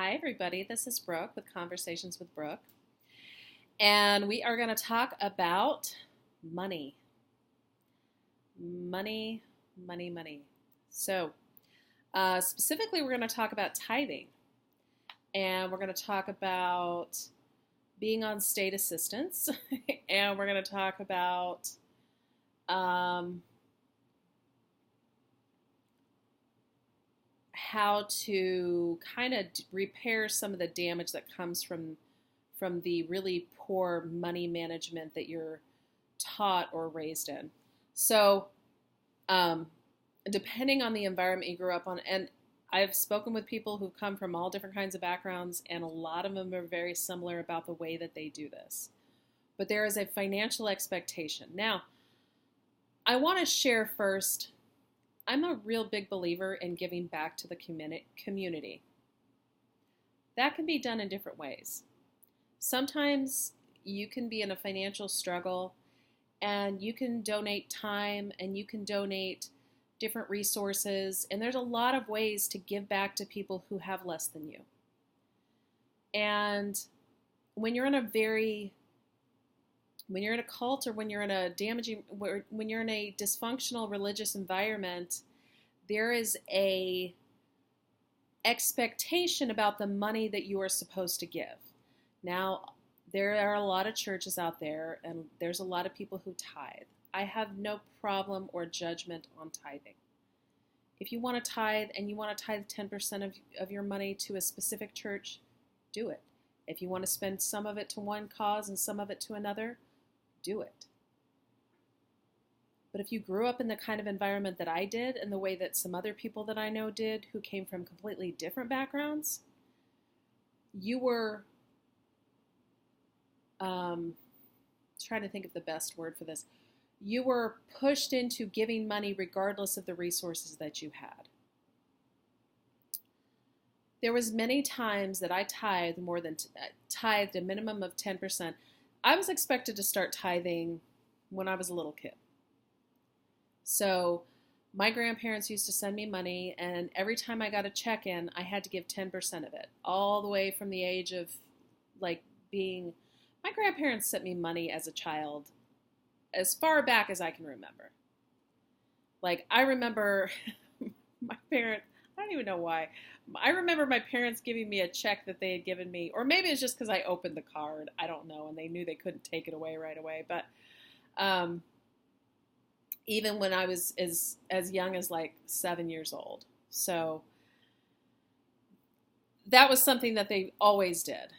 Hi, everybody. This is Brooke with Conversations with Brooke. And we are going to talk about money. Money, money, money. So, specifically, we're going to talk about tithing. And we're going to talk about being on state assistance. And we're going to talk about how to kind of repair some of the damage that comes from the really poor money management that you're taught or raised in. So, depending on the environment you grew up on, and I've spoken with people who've come from all different kinds of backgrounds, and a lot of them are very similar about the way that they do this. But there is a financial expectation. Now, I want to share first, I'm a real big believer in giving back to the community. That can be done in different ways. Sometimes you can be in a financial struggle and you can donate time and you can donate different resources, and there's a lot of ways to give back to people who have less than you. And when you're in a cult, or when you're in a when you're in a dysfunctional religious environment, there is a expectation about the money that you are supposed to give. Now, there are a lot of churches out there, and there's a lot of people who tithe. I have no problem or judgment on tithing. If you want to tithe and you want to tithe 10% of your money to a specific church, do it. If you want to spend some of it to one cause and some of it to another, do it. But if you grew up in the kind of environment that I did and the way that some other people that I know did who came from completely different backgrounds, you were trying to think of the best word for this. You were pushed into giving money regardless of the resources that you had. There was many times that I tithed a minimum of 10%. I was expected to start tithing when I was a little kid. So my grandparents used to send me money, and every time I got a check in, I had to give 10% of it, all the way from the age of my grandparents sent me money as a child as far back as I can remember. I remember my parents, I don't even know why. I remember my parents giving me a check that they had given me, or maybe it's just because I opened the card. I don't know, and they knew they couldn't take it away right away. But even when I was as young as 7 years old. So that was something that they always did.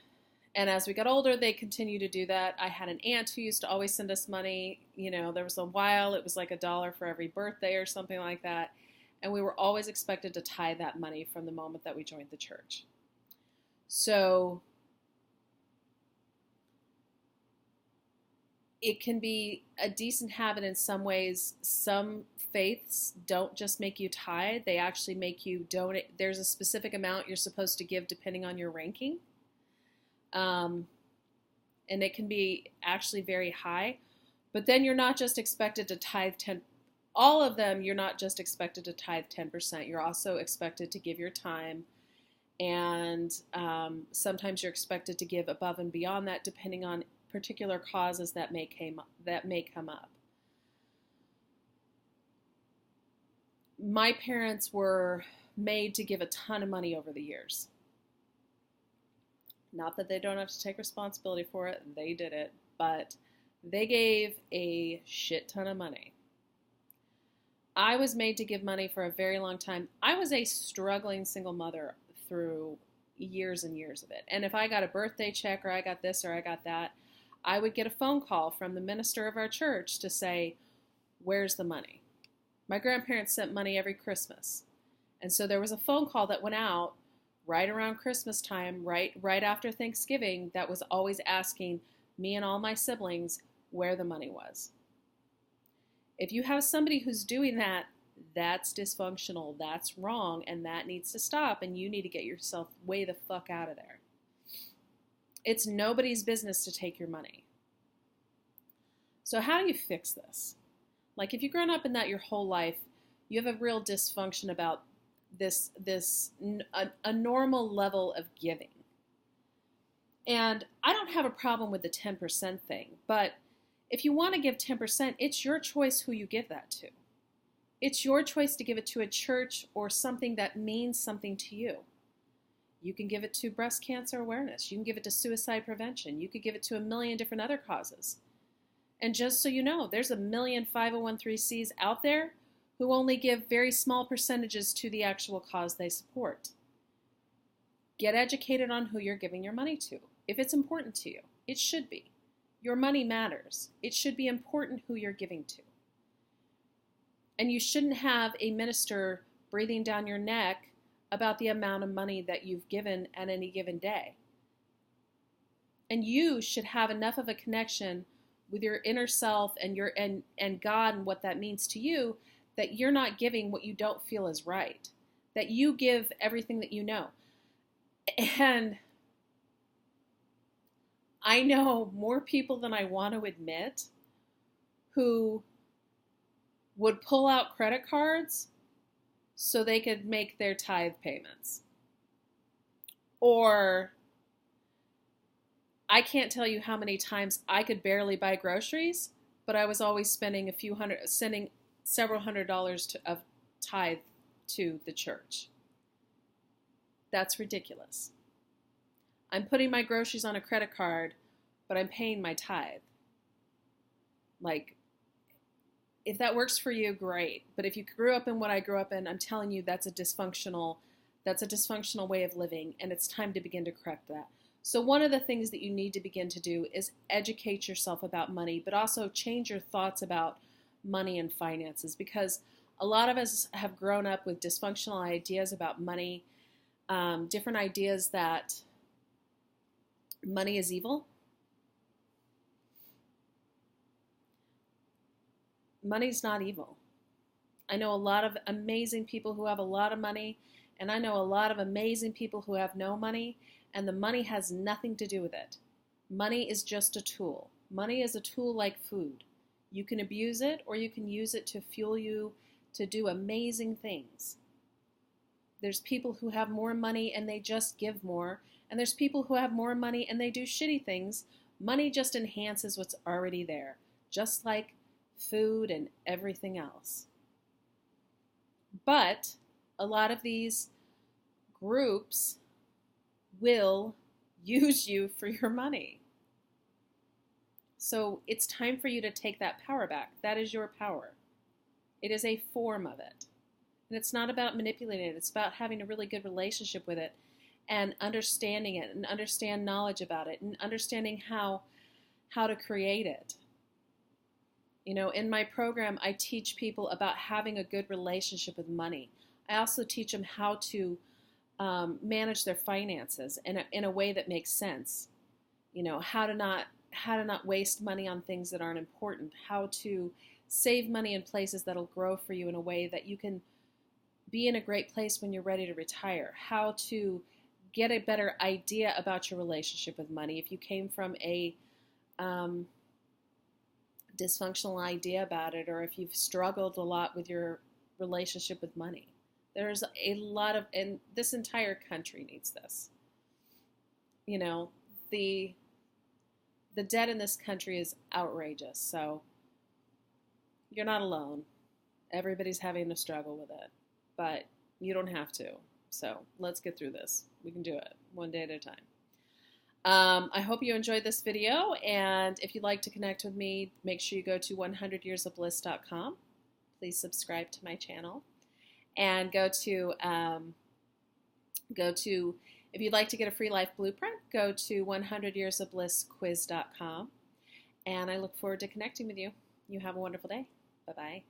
And as we got older, they continued to do that. I had an aunt who used to always send us money. There was a while, it was like $1 for every birthday or something like that. And we were always expected to tithe that money from the moment that we joined the church. So it can be a decent habit in some ways. Some faiths don't just make you tithe, they actually make you donate. There's a specific amount you're supposed to give depending on your ranking. And it can be actually very high. But then you're not just expected to tithe 10%. All of them, you're not just expected to tithe 10%. You're also expected to give your time. And sometimes you're expected to give above and beyond that, depending on particular causes that may come up. My parents were made to give a ton of money over the years. Not that they don't have to take responsibility for it. They did it. But they gave a shit ton of money. I was made to give money for a very long time. I was a struggling single mother through years and years of it. And if I got a birthday check, or I got this or I got that, I would get a phone call from the minister of our church to say, "Where's the money?" My grandparents sent money every Christmas. And so there was a phone call that went out right around Christmas time, right after Thanksgiving, that was always asking me and all my siblings where the money was. If you have somebody who's doing that, that's dysfunctional, that's wrong, and that needs to stop, and you need to get yourself way the fuck out of there. It's nobody's business to take your money. So how do you fix this? If you've grown up in that your whole life, you have a real dysfunction about a normal level of giving. And I don't have a problem with the 10% thing, but if you want to give 10%, it's your choice who you give that to. It's your choice to give it to a church or something that means something to you. You can give it to breast cancer awareness. You can give it to suicide prevention. You could give it to a million different other causes. And just so you know, there's a million 501(c)(3)s out there who only give very small percentages to the actual cause they support. Get educated on who you're giving your money to. If it's important to you, it should be. Your money matters. It should be important who you're giving to. And you shouldn't have a minister breathing down your neck about the amount of money that you've given at any given day. And you should have enough of a connection with your inner self and God and what that means to you, that you're not giving what you don't feel is right. That you give everything that you know. And I know more people than I want to admit who would pull out credit cards so they could make their tithe payments. Or I can't tell you how many times I could barely buy groceries, but I was always sending several $100s of tithe to the church. That's ridiculous. I'm putting my groceries on a credit card, but I'm paying my tithe. Like, if that works for you, great. But if you grew up in what I grew up in, I'm telling you that's a dysfunctional way of living, and it's time to begin to correct that. So one of the things that you need to begin to do is educate yourself about money, but also change your thoughts about money and finances, because a lot of us have grown up with dysfunctional ideas about money, different ideas that money is evil. Money's not evil. I know a lot of amazing people who have a lot of money, and I know a lot of amazing people who have no money, and the money has nothing to do with it. Money is just a tool. Money is a tool like food. You can abuse it, or you can use it to fuel you to do amazing things. There's people who have more money and they just give more, and there's people who have more money and they do shitty things. Money just enhances what's already there, just like food and everything else. But a lot of these groups will use you for your money. So it's time for you to take that power back. That is your power. It is a form of it. And it's not about manipulating it. It's about having a really good relationship with it and understanding it and understand knowledge about it and understanding how to create it. You know, in my program, I teach people about having a good relationship with money. I also teach them how to manage their finances in a way that makes sense. You know, how to not waste money on things that aren't important. How to save money in places that'll grow for you in a way that you can be in a great place when you're ready to retire. How to get a better idea about your relationship with money if you came from a dysfunctional idea about it, or if you've struggled a lot with your relationship with money. There's a lot of, and this entire country needs this. You know, the debt in this country is outrageous, so you're not alone. Everybody's having to struggle with it, but you don't have to. So let's get through this. We can do it one day at a time. I hope you enjoyed this video, and if you'd like to connect with me, make sure you go to 100yearsofbliss.com. Please subscribe to my channel, and go to if you'd like to get a free life blueprint, go to 100yearsofblissquiz.com, and I look forward to connecting with you. You have a wonderful day. Bye-bye.